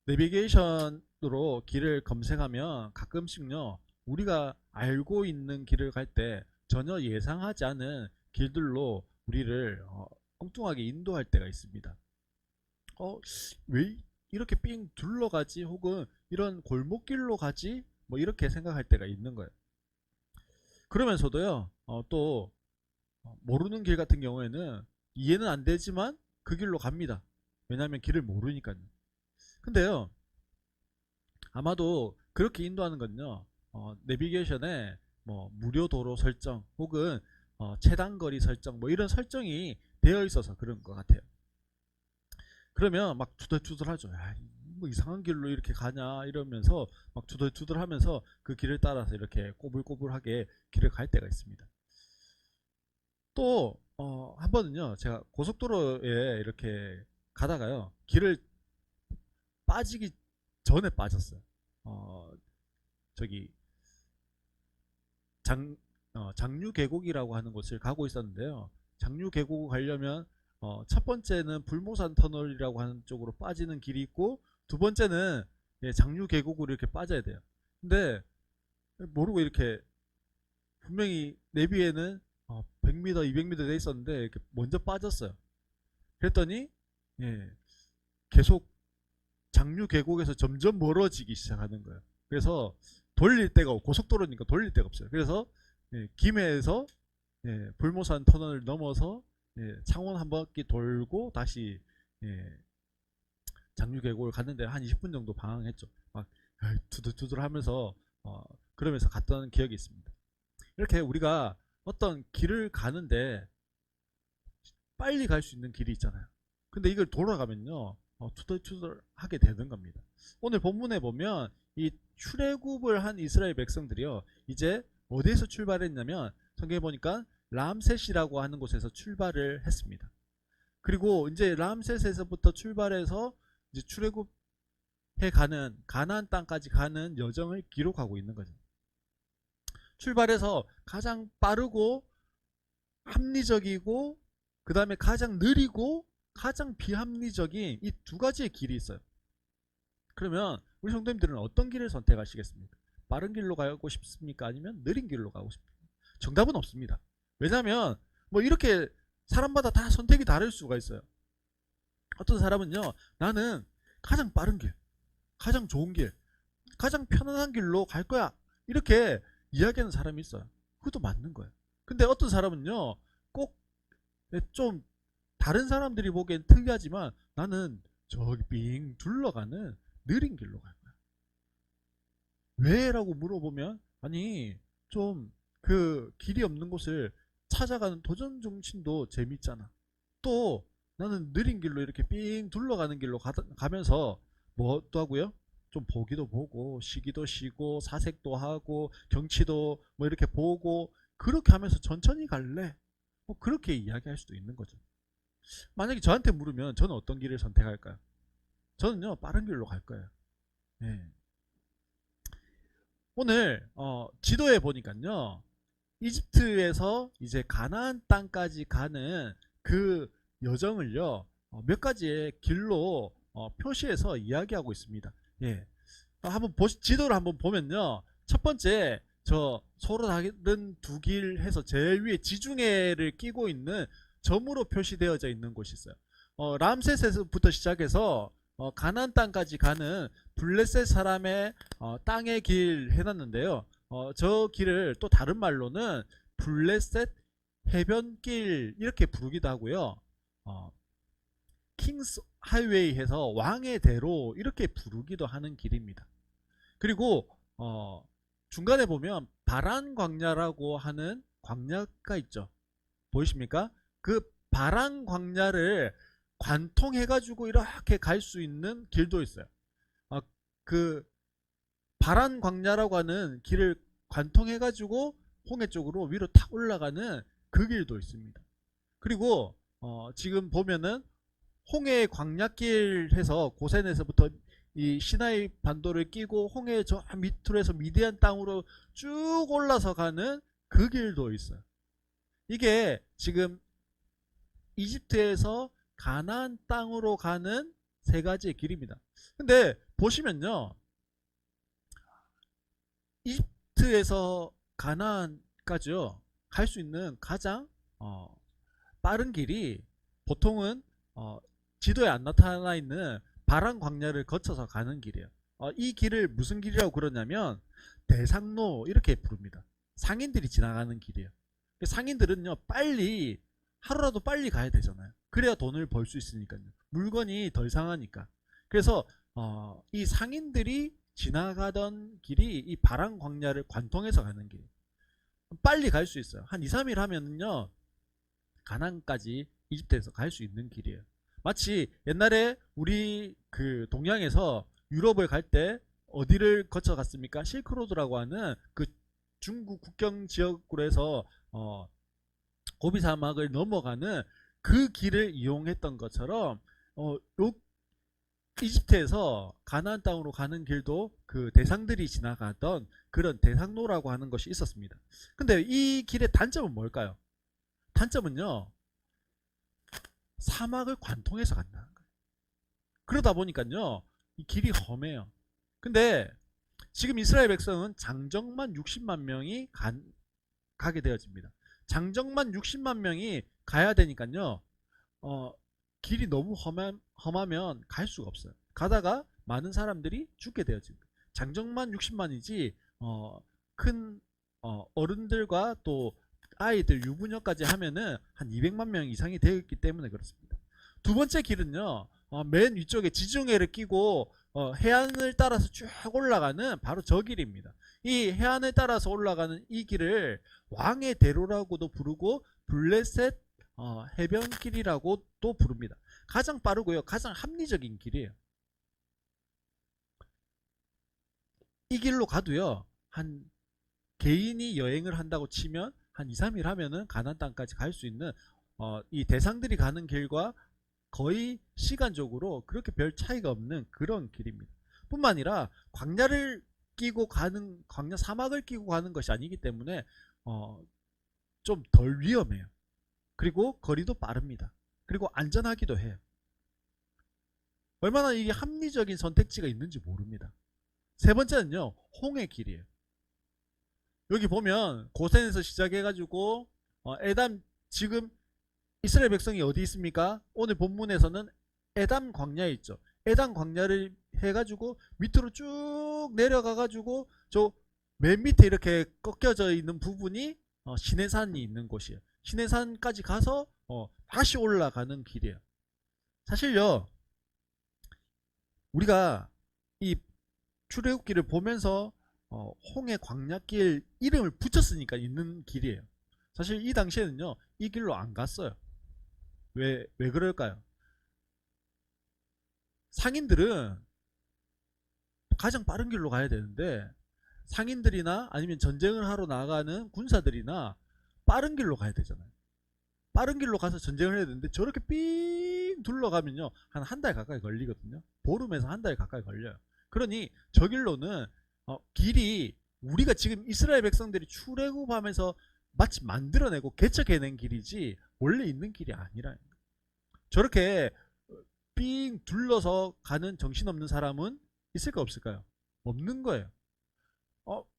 내비게이션으로 길을 검색하면 가끔씩요, 우리가 알고 있는 길을 갈 때 전혀 예상하지 않은 길들로 우리를 엉뚱하게 인도할 때가 있습니다. 어, 왜 이렇게 삥 둘러가지? 혹은 이런 골목길로 가지? 뭐 이렇게 생각할 때가 있는 거예요. 그러면서도요, 또 모르는 길 같은 경우에는 이해는 안 되지만 그 길로 갑니다. 왜냐하면 길을 모르니까요. 근데요, 아마도 그렇게 인도하는 건요, 내비게이션에 뭐 무료 도로 설정 혹은 최단 거리 설정 뭐 이런 설정이 되어 있어서 그런 것 같아요. 그러면 막 투덜투덜하죠. 야, 뭐 이상한 길로 이렇게 가냐 이러면서 막 투덜투덜하면서 그 길을 따라서 이렇게 꼬불꼬불하게 길을 갈 때가 있습니다. 또 한 번은요, 제가 고속도로에 이렇게 가다가요, 길을 빠지기 전에 빠졌어요. 어, 저기 장류 계곡이라고 하는 곳을 가고 있었는데요. 장류 계곡을 가려면 첫 번째는 불모산 터널이라고 하는 쪽으로 빠지는 길이 있고, 두 번째는 장류 계곡으로 이렇게 빠져야 돼요. 근데 모르고 이렇게 분명히 내비에는 100m, 200m 돼 있었는데 이렇게 먼저 빠졌어요. 그랬더니 예, 계속 장류 계곡에서 점점 멀어지기 시작하는 거예요. 그래서 돌릴 데가 고속도로니까 돌릴 데가 없어요. 그래서 김해에서 불모산 터널을 넘어서 창원 한 바퀴 돌고 다시 장류 계곡을 갔는데 한 20분 정도 방황했죠. 막 투들투들 하면서 그러면서 갔던 기억이 있습니다. 이렇게 우리가 어떤 길을 가는데 빨리 갈 수 있는 길이 있잖아요. 근데 이걸 돌아가면요, 투덜투덜 하게 되는 겁니다. 오늘 본문에 보면 이 출애굽을 한 이스라엘 백성들이요, 이제 어디에서 출발했냐면 성경에 보니까 람셋이라고 하는 곳에서 출발을 했습니다. 그리고 이제 람셋에서부터 출발해서 이제 출애굽해 가는 가나안 땅까지 가는 여정을 기록하고 있는 거죠. 출발해서 가장 빠르고 합리적이고 그 다음에 가장 느리고 가장 비합리적인 이 두 가지의 길이 있어요. 그러면 우리 성도님들은 어떤 길을 선택하시겠습니까? 빠른 길로 가고 싶습니까? 아니면 느린 길로 가고 싶습니까? 정답은 없습니다. 왜냐하면 뭐 이렇게 사람마다 다 선택이 다를 수가 있어요. 어떤 사람은요, 나는 가장 빠른 길, 가장 좋은 길, 가장 편안한 길로 갈 거야, 이렇게 이야기하는 사람이 있어요. 그것도 맞는 거예요. 근데 어떤 사람은요, 꼭 좀 다른 사람들이 보기엔 특이하지만 나는 저기 빙 둘러가는 느린 길로 갈 거야. 왜? 라고 물어보면, 아니 좀 그 길이 없는 곳을 찾아가는 도전 정신도 재밌잖아. 또 나는 느린 길로 이렇게 삥 둘러가는 길로 가면서 뭐 또 하고요? 좀 보기도 보고 쉬기도 쉬고 사색도 하고 경치도 뭐 이렇게 보고 그렇게 하면서 천천히 갈래? 뭐 그렇게 이야기할 수도 있는 거죠. 만약에 저한테 물으면 저는 어떤 길을 선택할까요? 저는요, 빠른 길로 갈 거예요. 네. 오늘 지도에 보니까요, 이집트에서 이제 가나안 땅까지 가는 그 여정을요, 몇 가지의 길로 표시해서 이야기하고 있습니다. 예. 한번 지도를 한번 보면요, 첫 번째 저 서로 다른 두 길 해서 제일 위에 지중해를 끼고 있는 점으로 표시되어져 있는 곳이 있어요. 람세스부터 시작해서 가나안 땅까지 가는 블레셋 사람의 땅의 길 해놨는데요. 저 길을 또 다른 말로는 블레셋 해변길 이렇게 부르기도 하고요. 어, 킹스 하이웨이 해서 왕의 대로 이렇게 부르기도 하는 길입니다. 그리고 중간에 보면 바란 광야라고 하는 광야가 있죠. 보이십니까? 그 바란 광야를 관통해가지고 이렇게 갈 수 있는 길도 있어요. 아, 그 바란 광야라고 하는 길을 관통해가지고 홍해 쪽으로 위로 탁 올라가는 그 길도 있습니다. 그리고 지금 보면은 홍해 광야길 해서 고센에서부터 이 시나이 반도를 끼고 홍해 저 밑으로 해서 미디안 땅으로 쭉 올라서 가는 그 길도 있어요. 이게 지금 이집트에서 가나안 땅으로 가는 세 가지의 길입니다. 근데 보시면요, 이집트에서 가나안까지요 갈 수 있는 가장 빠른 길이 보통은 지도에 안 나타나 있는 바란 광야를 거쳐서 가는 길이에요. 이 길을 무슨 길이라고 그러냐면 대상로 이렇게 부릅니다. 상인들이 지나가는 길이에요. 상인들은요 빨리 하루라도 빨리 가야 되잖아요. 그래야 돈을 벌 수 있으니까요. 물건이 덜 상하니까. 그래서 이 상인들이 지나가던 길이 이 바란 광야를 관통해서 가는 길. 빨리 갈 수 있어요. 한 2, 3일 하면은요 가나안까지 이집트에서 갈 수 있는 길이에요. 마치 옛날에 우리 그 동양에서 유럽을 갈 때 어디를 거쳐 갔습니까? 실크로드라고 하는 그 중국 국경 지역으로 해서 고비 사막을 넘어가는 그 길을 이용했던 것처럼 요 이집트에서 가나안 땅으로 가는 길도 그 대상들이 지나가던 그런 대상로라고 하는 것이 있었습니다. 근데 이 길의 단점은 뭘까요? 단점은요 사막을 관통해서 간다는 거예요. 그러다 보니까요 이 길이 험해요. 근데 지금 이스라엘 백성은 장정만 60만 명이 가게 되어집니다. 장정만 60만 명이 가야 되니까요 길이 너무 험하면 갈 수가 없어요. 가다가 많은 사람들이 죽게 되어집니다. 장정만 60만이지 큰 어른들과 또 아이들 유부녀까지 하면은 한 200만 명 이상이 되었기 때문에 그렇습니다. 두 번째 길은요 맨 위쪽에 지중해를 끼고 해안을 따라서 쭉 올라가는 바로 저 길입니다. 이 해안을 따라서 올라가는 이 길을 왕의 대로라고도 부르고 블레셋 해변길이라고 또 부릅니다. 가장 빠르고요 가장 합리적인 길이에요. 이 길로 가도요 한 개인이 여행을 한다고 치면 한 2, 3일 하면은 가나안 땅까지 갈 수 있는 이 대상들이 가는 길과 거의 시간적으로 그렇게 별 차이가 없는 그런 길입니다. 뿐만 아니라 광야를 끼고 가는 광야 사막을 끼고 가는 것이 아니기 때문에 좀 덜 위험해요. 그리고 거리도 빠릅니다. 그리고 안전하기도 해요. 얼마나 이게 합리적인 선택지가 있는지 모릅니다. 세 번째는요 홍해 길이에요. 여기 보면 고센에서 시작해가지고 에담 지금 이스라엘 백성이 어디 있습니까? 오늘 본문에서는 에담 광야에 있죠. 에담 광야를 해가지고 밑으로 쭉 내려가가지고 저 맨 밑에 이렇게 꺾여져 있는 부분이 시내산이 있는 곳이에요. 시내산까지 가서 다시 올라가는 길이에요. 사실요 우리가 이 출애굽기를 보면서 홍해 광야길 이름을 붙였으니까 있는 길이에요. 사실 이 당시에는요 이 길로 안 갔어요. 왜 그럴까요? 상인들은 가장 빠른 길로 가야 되는데 상인들이나 아니면 전쟁을 하러 나가는 군사들이나 빠른 길로 가야 되잖아요. 빠른 길로 가서 전쟁을 해야 되는데 저렇게 삥 둘러가면요 한 달 가까이 걸리거든요. 보름에서 한 달 가까이 걸려요. 그러니 저 길로는 길이 우리가 지금 이스라엘 백성들이 출애굽하면서 마치 만들어내고 개척해낸 길이지 원래 있는 길이 아니라는 거예요. 저렇게 삥 둘러서 가는 정신없는 사람은 있을까 없을까요? 없는 거예요.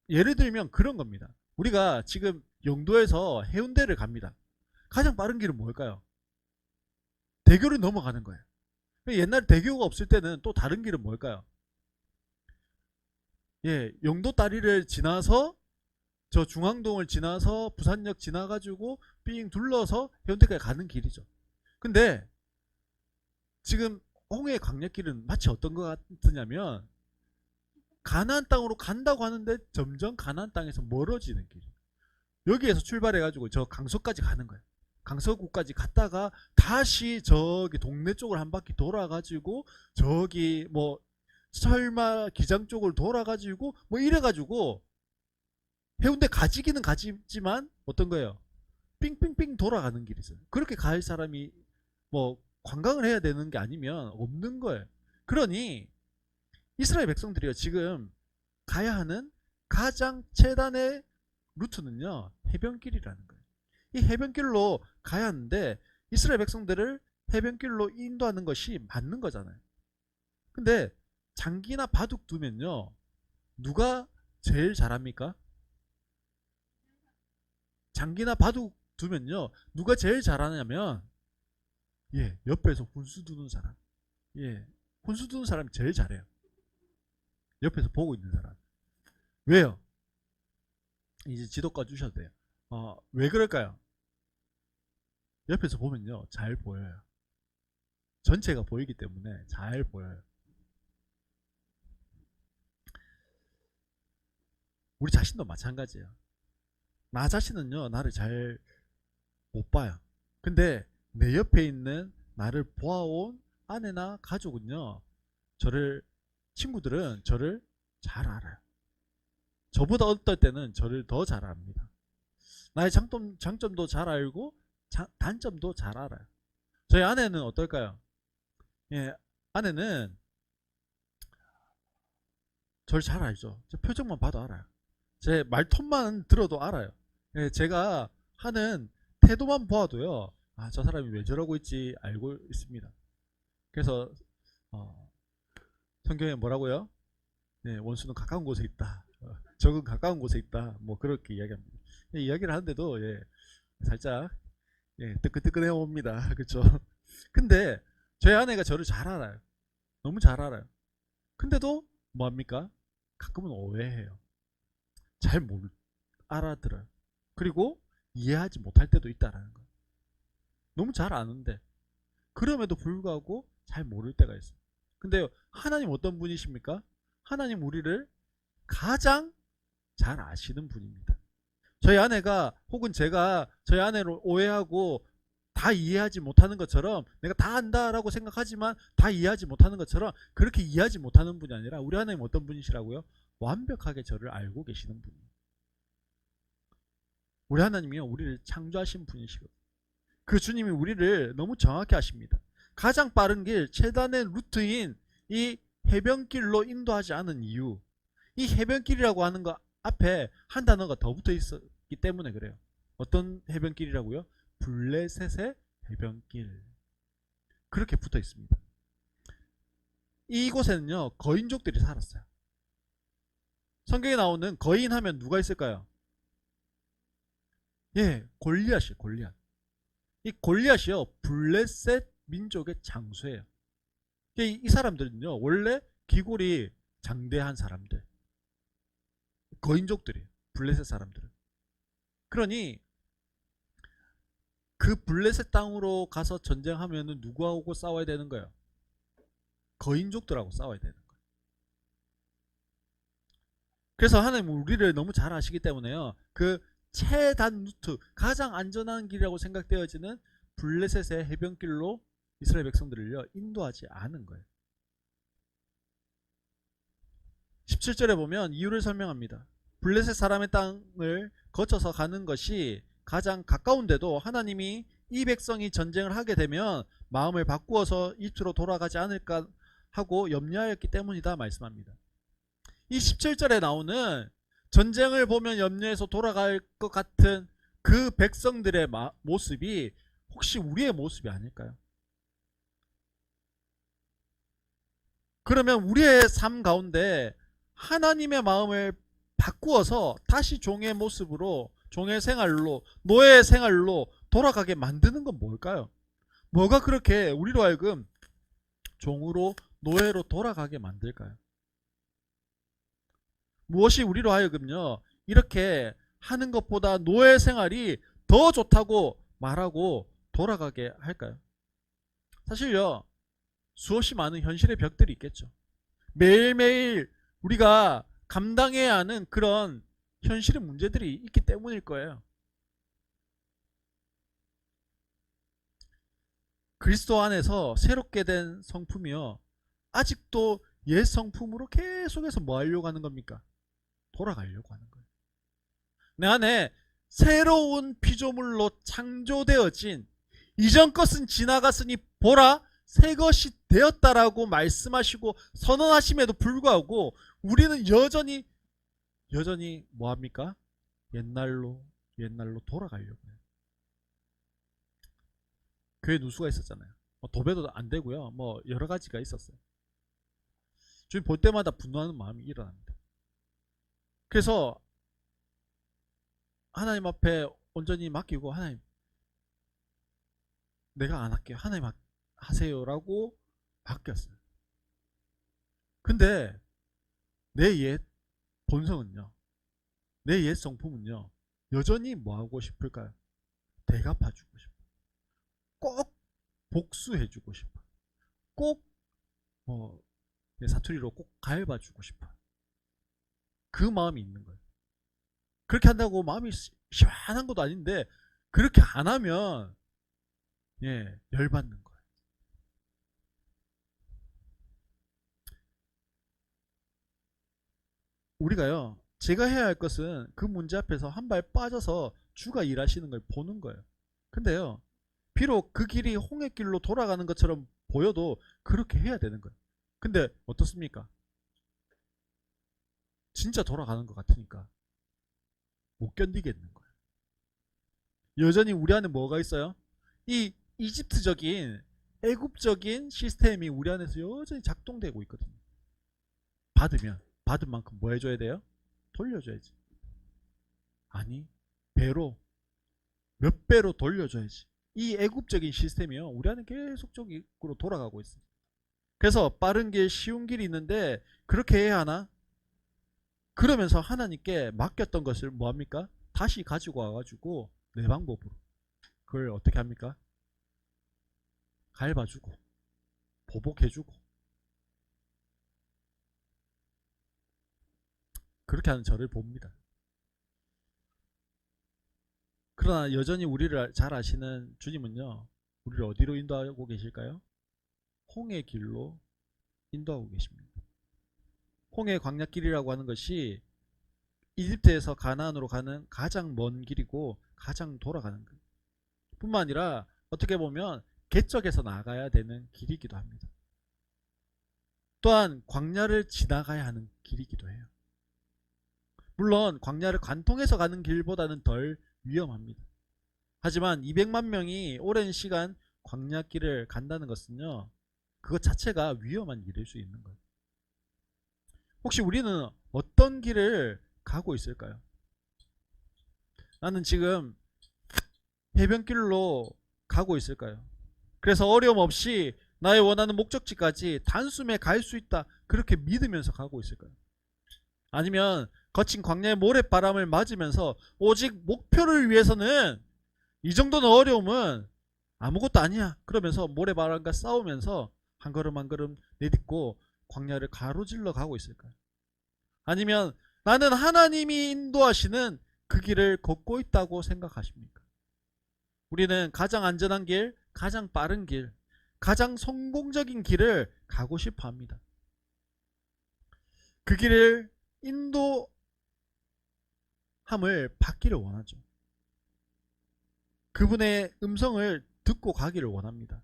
예를 들면 그런 겁니다. 우리가 지금 영도에서 해운대를 갑니다. 가장 빠른 길은 뭘까요? 대교를 넘어가는 거예요. 옛날 대교가 없을 때는 또 다른 길은 뭘까요? 예, 영도 다리를 지나서 저 중앙동을 지나서 부산역 지나가지고 삥 둘러서 해운대까지 가는 길이죠. 근데 지금 홍해 광야길은 마치 어떤 것 같으냐면 가나안 땅으로 간다고 하는데 점점 가나안 땅에서 멀어지는 길. 여기에서 출발해가지고 저 강서까지 가는 거예요. 강서구까지 갔다가 다시 저기 동네 쪽을 한 바퀴 돌아가지고 저기 뭐 설마 기장 쪽을 돌아가지고 뭐 이래가지고 해운대 가지기는 가지지만 어떤 거예요? 삥삥삥 돌아가는 길이 있어요. 그렇게 갈 사람이 뭐 관광을 해야 되는 게 아니면 없는 거예요. 그러니 이스라엘 백성들이요 지금 가야 하는 가장 최단의 루트는요 해변길이라는 거예요. 이 해변길로 가야 하는데 이스라엘 백성들을 해변길로 인도하는 것이 맞는 거잖아요. 근데 장기나 바둑 두면요, 누가 제일 잘합니까? 장기나 바둑 두면요, 누가 제일 잘하냐면, 예, 옆에서 훈수 두는 사람. 예, 훈수 두는 사람이 제일 잘해요. 옆에서 보고 있는 사람. 왜요? 이제 지도과 주셔도 돼요. 왜 그럴까요? 옆에서 보면요, 잘 보여요. 전체가 보이기 때문에 잘 보여요. 우리 자신도 마찬가지예요. 나 자신은요, 나를 잘 못 봐요. 근데 내 옆에 있는 나를 보아온 아내나 가족은요, 저를, 친구들은 저를 잘 알아요. 저보다 어떨 때는 저를 더 잘 압니다. 나의 장점도 잘 알고 단점도 잘 알아요. 저희 아내는 어떨까요? 예, 아내는 저를 잘 알죠. 제 표정만 봐도 알아요. 제 말톤만 들어도 알아요. 예, 제가 하는 태도만 보아도요, 아, 저 사람이 왜 저러고 있지 알고 있습니다. 그래서 어, 성경에 뭐라고요? 네, 원수는 가까운 곳에 있다. 적은 가까운 곳에 있다. 뭐 그렇게 이야기합니다. 예, 이야기를 하는데도 예, 살짝 예, 뜨끈뜨끈해 옵니다. 그렇죠? 근데 저희 아내가 저를 잘 알아요. 너무 잘 알아요. 근데도 뭐합니까? 가끔은 오해해요. 잘 못 알아들어요. 그리고 이해하지 못할 때도 있다라는 거예요. 너무 잘 아는데 그럼에도 불구하고 잘 모를 때가 있어요. 근데 하나님 어떤 분이십니까? 하나님 우리를 가장 잘 아시는 분입니다. 저희 아내가 혹은 제가 저희 아내를 오해하고 다 이해하지 못하는 것처럼, 내가 다 안다라고 생각하지만 다 이해하지 못하는 것처럼 그렇게 이해하지 못하는 분이 아니라 우리 하나님 어떤 분이시라고요? 완벽하게 저를 알고 계시는 분이에요. 우리 하나님이요, 우리를 창조하신 분이시거든요. 그 주님이 우리를 너무 정확히 아십니다. 가장 빠른 길, 최단의 루트인 이 해변길로 인도하지 않은 이유, 이 해변길이라고 하는 거 앞에 한 단어가 더 붙어 있었기 때문에 그래요. 어떤 해변길이라고요? 블레셋의 해변길. 그렇게 붙어 있습니다. 이곳에는요, 거인족들이 살았어요. 성경에 나오는 거인 하면 누가 있을까요? 예, 골리앗이에요, 골리앗. 이 골리앗이요, 블레셋 민족의 장수예요. 이 사람들은요, 원래 기골이 장대한 사람들, 거인족들이에요. 블레셋 사람들은. 그러니 그 블레셋 땅으로 가서 전쟁하면은 누구하고 싸워야 되는 거예요? 거인족들하고 싸워야 되는 거예요. 그래서 하나님 우리를 너무 잘 아시기 때문에요, 그 최단 루트, 가장 안전한 길이라고 생각되어지는 블레셋의 해변길로 이스라엘 백성들을요, 인도하지 않은 거예요. 17절에 보면 이유를 설명합니다. 블레셋 사람의 땅을 거쳐서 가는 것이 가장 가까운데도 하나님이 이 백성이 전쟁을 하게 되면 마음을 바꾸어서 이집트로 돌아가지 않을까 하고 염려하였기 때문이다 말씀합니다. 이 17절에 나오는 전쟁을 보면 염려해서 돌아갈 것 같은 그 백성들의 모습이 혹시 우리의 모습이 아닐까요? 그러면 우리의 삶 가운데 하나님의 마음을 바꾸어서 다시 종의 모습으로, 종의 생활로, 노예의 생활로 돌아가게 만드는 건 뭘까요? 뭐가 그렇게 우리로 하여금 종으로, 노예로 돌아가게 만들까요? 무엇이 우리로 하여금요, 이렇게 하는 것보다 노예 생활이 더 좋다고 말하고 돌아가게 할까요? 사실요, 수없이 많은 현실의 벽들이 있겠죠. 매일매일 우리가 감당해야 하는 그런 현실의 문제들이 있기 때문일 거예요. 그리스도 안에서 새롭게 된 성품이요, 아직도 옛 성품으로 계속해서 뭐 하려고 하는 겁니까? 돌아가려고 하는 거예요. 내 안에 새로운 피조물로 창조되어진, 이전 것은 지나갔으니 보라 새 것이 되었다라고 말씀하시고 선언하심에도 불구하고 우리는 여전히 뭐합니까? 옛날로 돌아가려고 해요. 교회 누수가 있었잖아요. 도배도 안 되고요, 뭐 여러 가지가 있었어요. 주님 볼 때마다 분노하는 마음이 일어납니다. 그래서 하나님 앞에 온전히 맡기고 하나님 내가 안 할게요. 하나님 하세요라고 바뀌었어요. 근데 내 옛 본성은요. 내 옛 성품은요. 여전히 뭐 하고 싶을까요? 대갚아주고 싶어. 꼭 복수해주고 싶어. 꼭 사투리로 꼭 가해봐주고 싶어. 그 마음이 있는 거예요. 그렇게 한다고 마음이 시원한 것도 아닌데 그렇게 안 하면 열받는 거예요. 우리가요. 제가 해야 할 것은 그 문제 앞에서 한 발 빠져서 주가 일하시는 걸 보는 거예요. 근데요. 비록 그 길이 홍해길로 돌아가는 것처럼 보여도 그렇게 해야 되는 거예요. 근데 어떻습니까? 진짜 돌아가는 것 같으니까 못 견디겠는 거예요. 여전히 우리 안에 뭐가 있어요? 이 이집트적인 애굽적인 시스템이 우리 안에서 여전히 작동되고 있거든요. 받은 만큼 뭐 해줘야 돼요? 돌려줘야지. 아니 배로 몇 배로 돌려줘야지. 이 애굽적인 시스템이요 우리 안에 계속적으로 돌아가고 있어요. 그래서 빠른 길 쉬운 길이 있는데 그렇게 해야 하나? 그러면서 하나님께 맡겼던 것을 뭐합니까? 다시 가지고 와가지고 내 방법으로 그걸 어떻게 합니까? 갈봐주고 보복해주고 그렇게 하는 저를 봅니다. 그러나 여전히 우리를 잘 아시는 주님은요 우리를 어디로 인도하고 계실까요? 홍해 길로 인도하고 계십니다. 홍해 광야길이라고 하는 것이 이집트에서 가나안으로 가는 가장 먼 길이고 가장 돌아가는 길 뿐만 아니라 어떻게 보면 개척에서 나가야 되는 길이기도 합니다. 또한 광야를 지나가야 하는 길이기도 해요. 물론 광야를 관통해서 가는 길보다는 덜 위험합니다. 하지만 200만 명이 오랜 시간 광야길을 간다는 것은요 그것 자체가 위험한 일일 수 있는 거예요. 혹시 우리는 어떤 길을 가고 있을까요? 나는 지금 해변길로 가고 있을까요? 그래서 어려움 없이 나의 원하는 목적지까지 단숨에 갈 수 있다 그렇게 믿으면서 가고 있을까요? 아니면 거친 광야의 모래바람을 맞으면서 오직 목표를 위해서는 이 정도는 어려움은 아무것도 아니야 그러면서 모래바람과 싸우면서 한 걸음 한 걸음 내딛고 광야를 가로질러 가고 있을까요? 아니면 나는 하나님이 인도하시는 그 길을 걷고 있다고 생각하십니까? 우리는 가장 안전한 길, 가장 빠른 길, 가장 성공적인 길을 가고 싶어 합니다. 그 길을 인도함을 받기를 원하죠. 그분의 음성을 듣고 가기를 원합니다.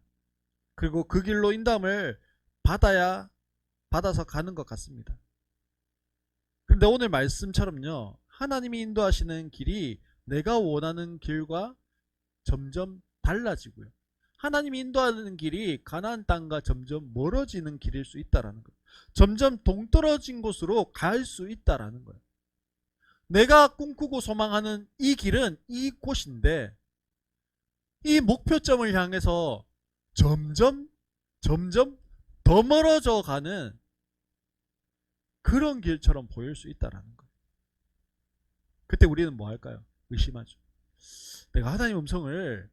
그리고 그 길로 인도함을 받아서 가는 것 같습니다. 근데 오늘 말씀처럼요. 하나님이 인도하시는 길이 내가 원하는 길과 점점 달라지고요. 하나님이 인도하는 길이 가나안 땅과 점점 멀어지는 길일 수 있다라는 거예요. 점점 동떨어진 곳으로 갈 수 있다라는 거예요. 내가 꿈꾸고 소망하는 이 길은 이곳인데 이 목표점을 향해서 점점 더 멀어져 가는 그런 길처럼 보일 수 있다라는 거예요. 그때 우리는 뭐 할까요? 의심하죠. 내가 하나님 음성을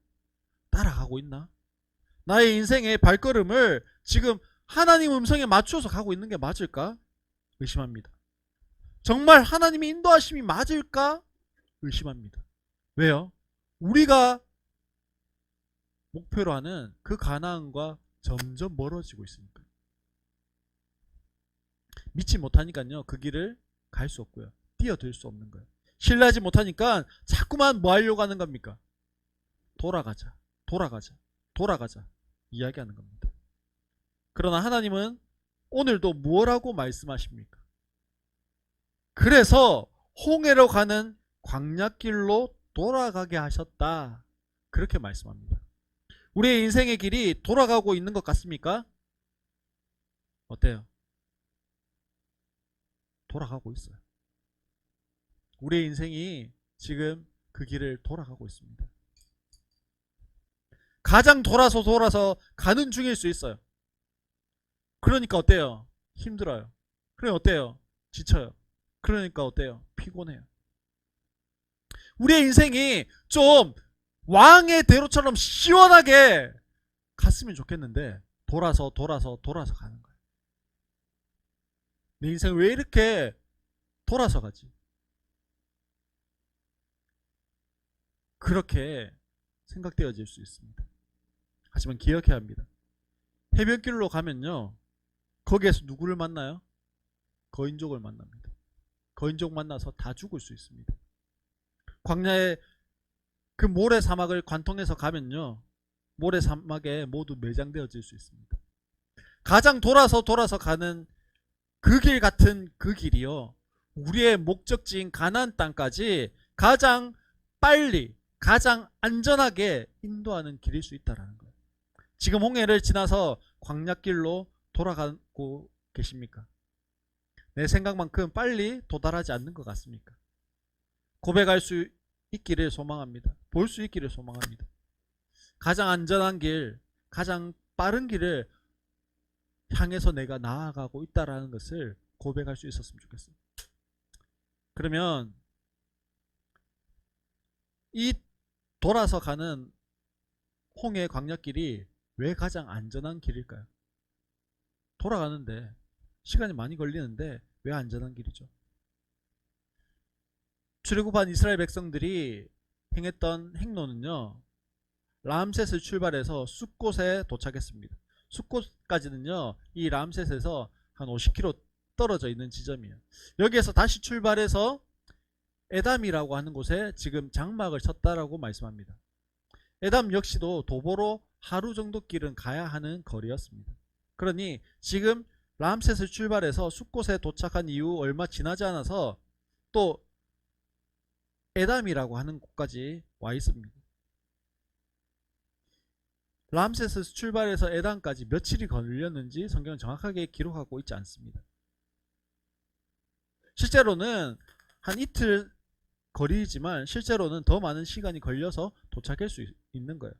따라가고 있나? 나의 인생의 발걸음을 지금 하나님 음성에 맞춰서 가고 있는 게 맞을까? 의심합니다. 정말 하나님의 인도하심이 맞을까? 의심합니다. 왜요? 우리가 목표로 하는 그 가나안과 점점 멀어지고 있으니까. 믿지 못하니까요. 그 길을 갈 수 없고요. 뛰어들 수 없는 거예요. 신뢰하지 못하니까 자꾸만 뭐 하려고 하는 겁니까? 돌아가자. 이야기하는 겁니다. 그러나 하나님은 오늘도 뭐라고 말씀하십니까? 그래서 홍해로 가는 광야길로 돌아가게 하셨다. 그렇게 말씀합니다. 우리의 인생의 길이 돌아가고 있는 것 같습니까? 어때요? 돌아가고 있어요. 우리의 인생이 지금 그 길을 돌아가고 있습니다. 가장 돌아서 가는 중일 수 있어요. 그러니까 어때요? 힘들어요. 그러니까 어때요? 지쳐요. 그러니까 어때요? 피곤해요. 우리의 인생이 좀 왕의 대로처럼 시원하게 갔으면 좋겠는데 돌아서 가는 거예요. 내 인생 왜 이렇게 돌아서 가지? 그렇게 생각되어질 수 있습니다. 하지만 기억해야 합니다. 해변길로 가면요, 거기에서 누구를 만나요? 거인족을 만납니다. 거인족 만나서 다 죽을 수 있습니다. 광야의 그 모래 사막을 관통해서 가면요, 모래 사막에 모두 매장되어질 수 있습니다. 가장 돌아서 가는 그 길 같은 그 길이요, 우리의 목적지인 가나안 땅까지 가장 빨리 가장 안전하게 인도하는 길일 수 있다는 거예요. 지금 홍해를 지나서 광야길로 돌아가고 계십니까? 내 생각만큼 빨리 도달하지 않는 것 같습니까? 고백할 수 있기를 소망합니다. 볼 수 있기를 소망합니다. 가장 안전한 길, 가장 빠른 길을 향해서 내가 나아가고 있다는 것을 고백할 수 있었으면 좋겠어요. 그러면 이 돌아서 가는 홍해 광야길이 왜 가장 안전한 길일까요? 돌아가는데 시간이 많이 걸리는데 왜 안전한 길이죠? 출애굽한 이스라엘 백성들이 행했던 행로는요, 람셋을 출발해서 숫곳에 도착했습니다. 숫곳까지는요, 이 람셋에서 한 50km 떨어져 있는 지점이에요. 여기에서 다시 출발해서 에담이라고 하는 곳에 지금 장막을 쳤다라고 말씀합니다. 에담 역시도 도보로 하루 정도 길은 가야 하는 거리였습니다. 그러니 지금 람셋을 출발해서 숫곳에 도착한 이후 얼마 지나지 않아서 또 에담이라고 하는 곳까지 와 있습니다. 람셋에서 출발해서 에담까지 며칠이 걸렸는지 성경은 정확하게 기록하고 있지 않습니다. 실제로는 한 이틀 거리이지만 실제로는 더 많은 시간이 걸려서 도착할 수 있는 거예요.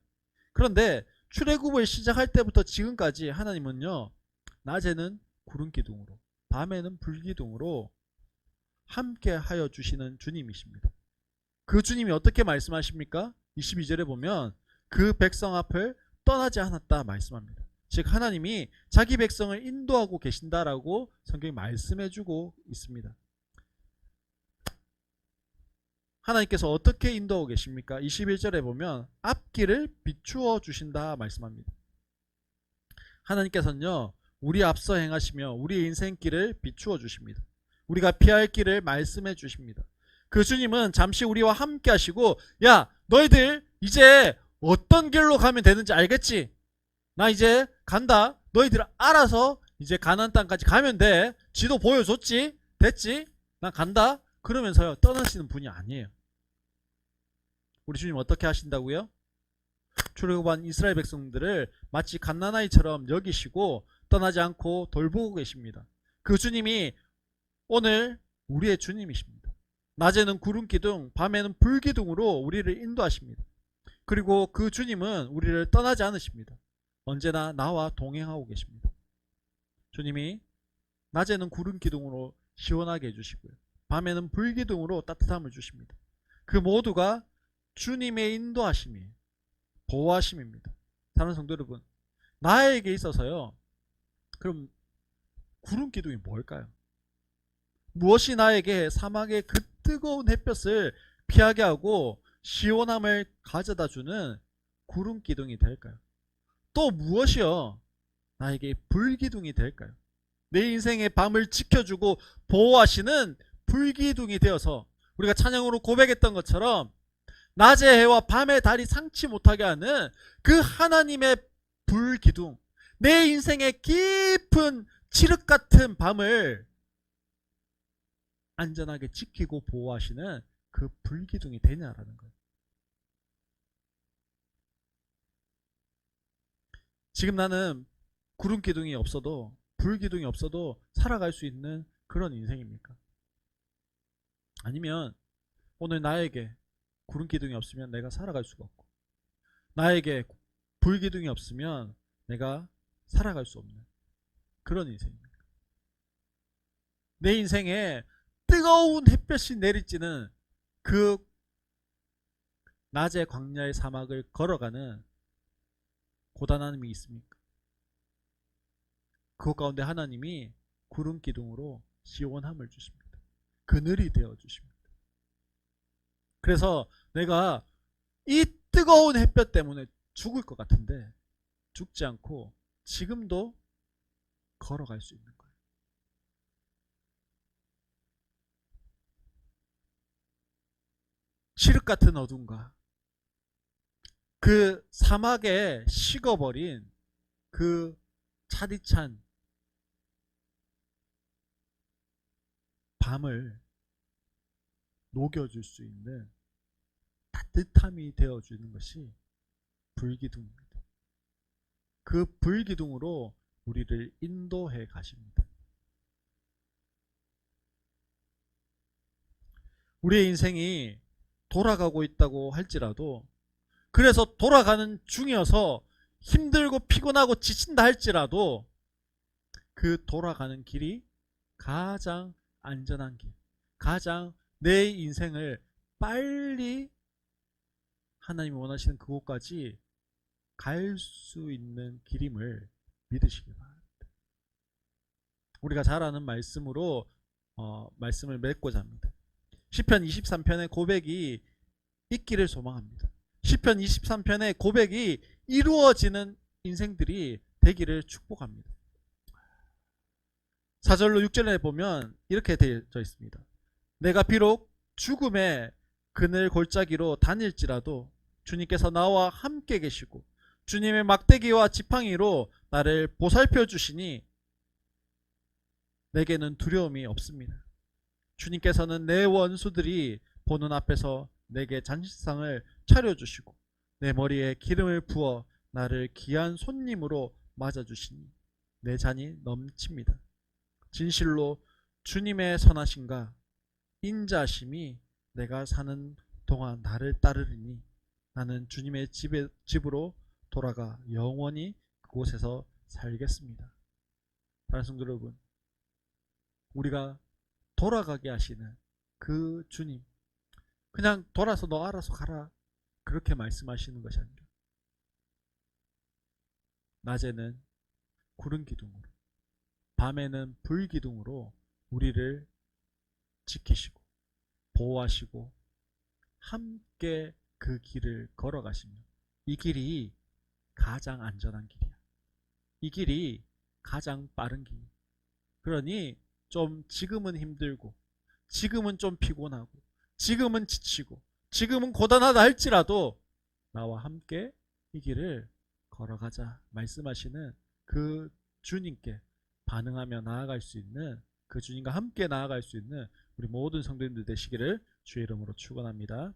그런데 출애굽을 시작할 때부터 지금까지 하나님은요, 낮에는 구름 기둥으로, 밤에는 불 기둥으로 함께 하여 주시는 주님이십니다. 그 주님이 어떻게 말씀하십니까? 22절에 보면 그 백성 앞을 떠나지 않았다 말씀합니다. 즉 하나님이 자기 백성을 인도하고 계신다라고 성경이 말씀해주고 있습니다. 하나님께서 어떻게 인도하고 계십니까? 21절에 보면 앞길을 비추어 주신다 말씀합니다. 하나님께서는요, 우리 앞서 행하시며 우리 인생길을 비추어 주십니다. 우리가 피할 길을 말씀해 주십니다. 그 주님은 잠시 우리와 함께 하시고, 야 너희들 이제 어떤 길로 가면 되는지 알겠지? 나 이제 간다. 너희들 알아서 이제 가나안 땅까지 가면 돼. 지도 보여줬지? 됐지? 난 간다. 그러면서요, 떠나시는 분이 아니에요. 우리 주님 어떻게 하신다고요? 출애굽한 이스라엘 백성들을 마치 갓난아이처럼 여기시고 떠나지 않고 돌보고 계십니다. 그 주님이 오늘 우리의 주님이십니다. 낮에는 구름 기둥, 밤에는 불 기둥으로 우리를 인도하십니다. 그리고 그 주님은 우리를 떠나지 않으십니다. 언제나 나와 동행하고 계십니다. 주님이 낮에는 구름 기둥으로 시원하게 해주시고요, 밤에는 불 기둥으로 따뜻함을 주십니다. 그 모두가 주님의 인도하심이에요. 보호하심입니다. 사랑하는 성도 여러분, 나에게 있어서요, 그럼 구름 기둥이 뭘까요? 무엇이 나에게 사막의 그 뜨거운 햇볕을 피하게 하고 시원함을 가져다 주는 구름 기둥이 될까요? 또 무엇이요 나에게 불 기둥이 될까요? 내 인생의 밤을 지켜주고 보호하시는 불 기둥이 되어서 우리가 찬양으로 고백했던 것처럼 낮의 해와 밤의 달이 상치 못하게 하는 그 하나님의 불 기둥, 내 인생의 깊은 칠흑 같은 밤을 안전하게 지키고 보호하시는 그 불 기둥이 되냐라는 거예요. 지금 나는 구름 기둥이 없어도, 불 기둥이 없어도 살아갈 수 있는 그런 인생입니까? 아니면 오늘 나에게 구름 기둥이 없으면 내가 살아갈 수가 없고, 나에게 불 기둥이 없으면 내가 살아갈 수 없는 그런 인생입니다. 내 인생에 뜨거운 햇볕이 내리쬐는 그 낮의 광야의 사막을 걸어가는 고단함이 있습니까? 그것 가운데 하나님이 구름 기둥으로 시원함을 주십니다. 그늘이 되어 주십니다. 그래서 내가 이 뜨거운 햇볕 때문에 죽을 것 같은데 죽지 않고 지금도 걸어갈 수 있는 거예요. 칠흑 같은 어둠과 그 사막에 식어버린 그 차디찬 밤을 녹여줄 수 있는 따뜻함이 되어주는 것이 불기둥입니다. 그 불기둥으로 우리를 인도해 가십니다. 우리의 인생이 돌아가고 있다고 할지라도, 그래서 돌아가는 중이어서 힘들고 피곤하고 지친다 할지라도 그 돌아가는 길이 가장 안전한 길, 가장 내 인생을 빨리 하나님이 원하시는 그곳까지 갈 수 있는 길임을 믿으시기 바랍니다. 우리가 잘 아는 말씀으로 말씀을 맺고자 합니다. 시편 23편의 고백이 있기를 소망합니다. 시편 23편의 고백이 이루어지는 인생들이 되기를 축복합니다. 4절로 6절에 보면 이렇게 되어 있습니다. 내가 비록 죽음의 그늘 골짜기로 다닐지라도 주님께서 나와 함께 계시고 주님의 막대기와 지팡이로 나를 보살펴 주시니 내게는 두려움이 없습니다. 주님께서는 내 원수들이 보는 앞에서 내게 잔치상을 차려주시고 내 머리에 기름을 부어 나를 귀한 손님으로 맞아주시니 내 잔이 넘칩니다. 진실로 주님의 선하심과 인자심이 내가 사는 동안 나를 따르리니 나는 주님의 집으로 돌아가 영원히 그곳에서 살겠습니다. 사랑하는 성도 여러분, 우리가 돌아가게 하시는 그 주님, 그냥 돌아서 너 알아서 가라 그렇게 말씀하시는 것이 아니라 낮에는 구름 기둥으로, 밤에는 불 기둥으로 우리를 지키시고 보호하시고 함께 그 길을 걸어가시며 이 길이 가장 안전한 길이야. 이 길이 가장 빠른 길이야. 그러니 좀 지금은 힘들고 지금은 좀 피곤하고 지금은 지치고 지금은 고단하다 할지라도 나와 함께 이 길을 걸어가자 말씀하시는 그 주님께 반응하며 나아갈 수 있는, 그 주님과 함께 나아갈 수 있는 우리 모든 성도님들 되시기를 주의 이름으로 축원합니다.